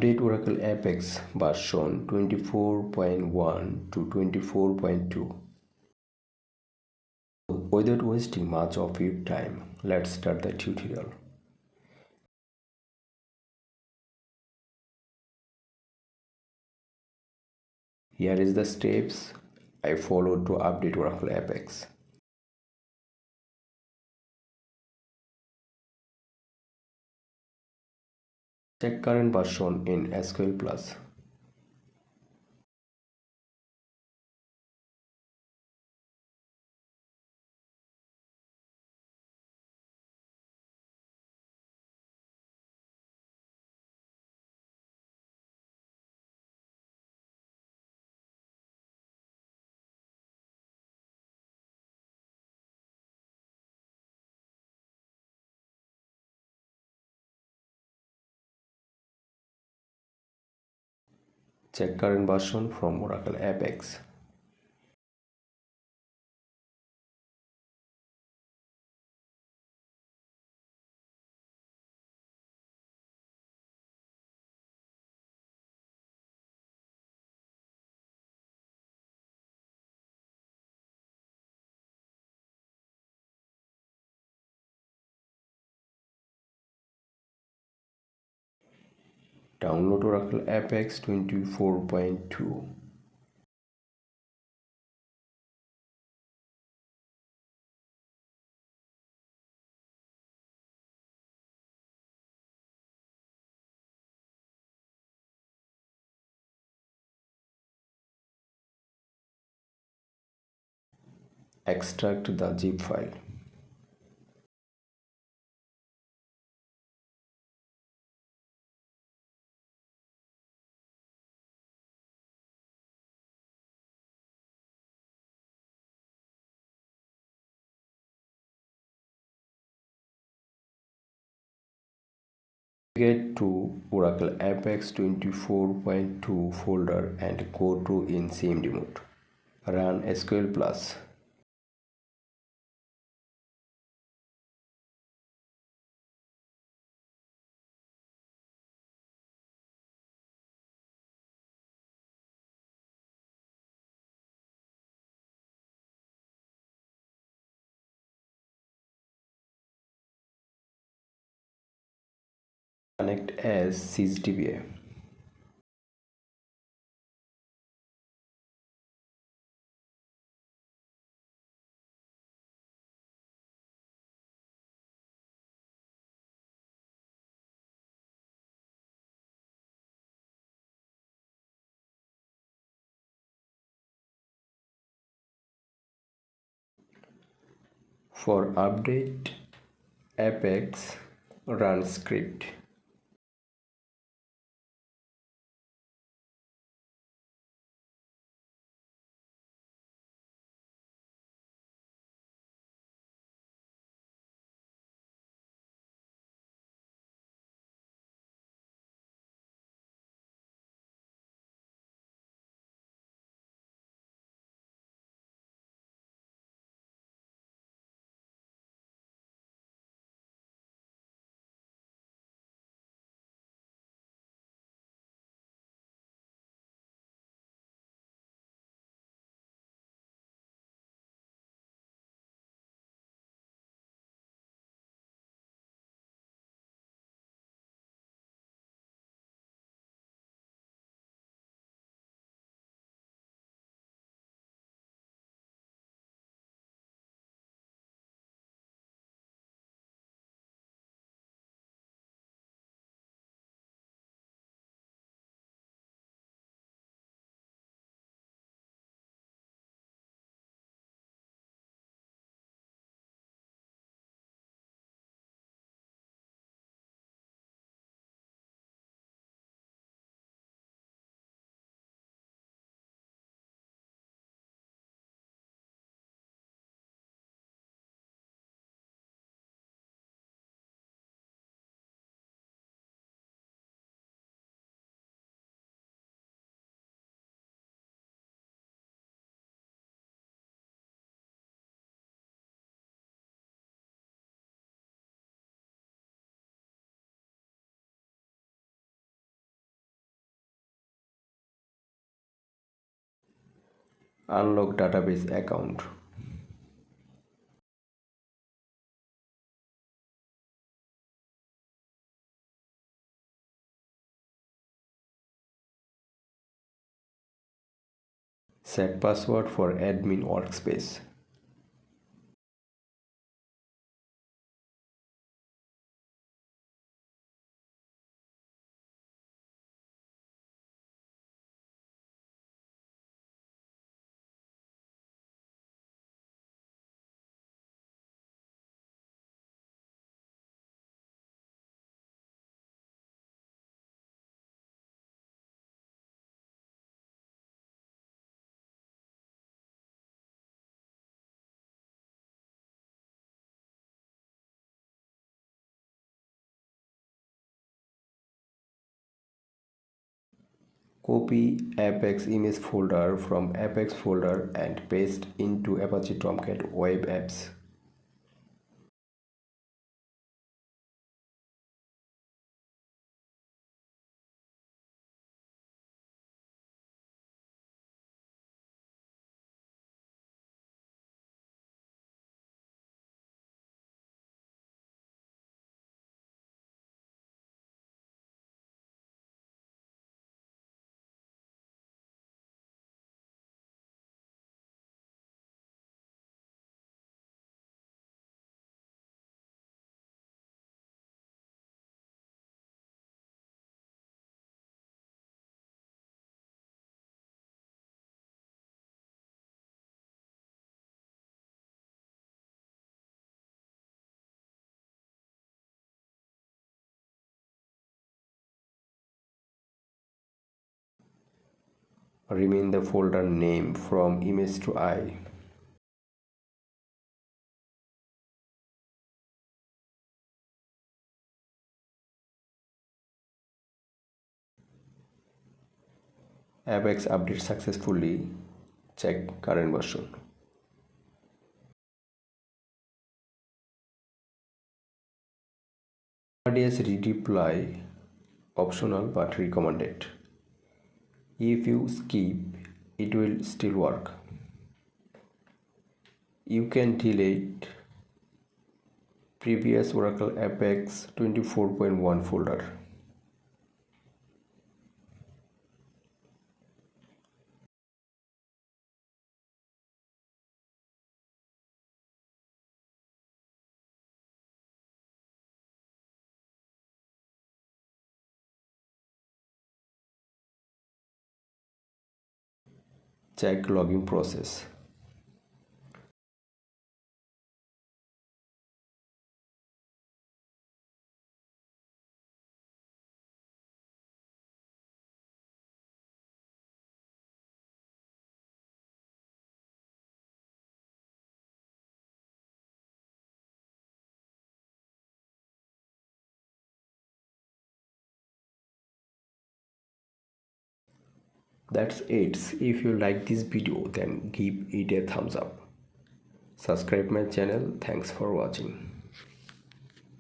Update Oracle Apex version 24.1 to 24.2. Without wasting much of your time, let's start the tutorial. Here is the steps I followed to update Oracle Apex. Check current version in SQL Plus. Check current version from Oracle Apex. Download Oracle Apex 24.2. Extract the zip file. Get to Oracle Apex 24.2 folder and go to in CMD mode. Run SQL Plus. Connect as sysdba. For update Apex, run script. Unlock database account. Set password for admin workspace. Copy Apex image folder from Apex folder and paste into Apache Tomcat Web Apps. Rename the folder name from image to I. Apex update successfully. Check current version. RDS redeploy optional but recommended. If you skip, it will still work. You can delete previous Oracle Apex 24.1 folder. Check logging process. That's it. If you like this video, then give it a thumbs up. Subscribe my channel. Thanks for watching.